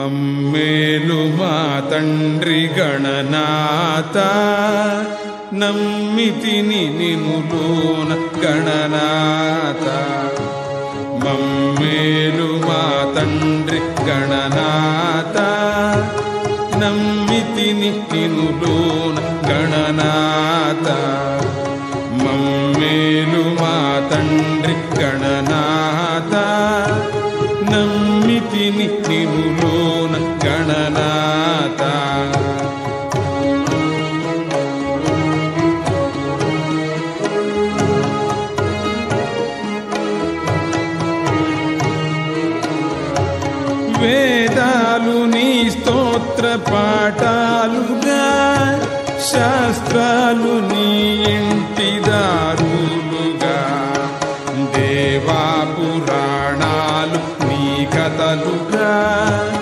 మమ్మేలు మా తండ్రి గణనాథ నమ్మితిని నినులోన గణనాథ మమ్మేలు మా తండ్రి గణనాథ నమ్మితిని నినులోన గణనాథ మమ్మేలు మా తండ్రి గణనాథ నమ్మితిని నినులోన గణనాథ వేదాలు నీ స్తోత్ర పాఠాలుగా శాస్త్రాలు నీ ఇంటి దారులుగా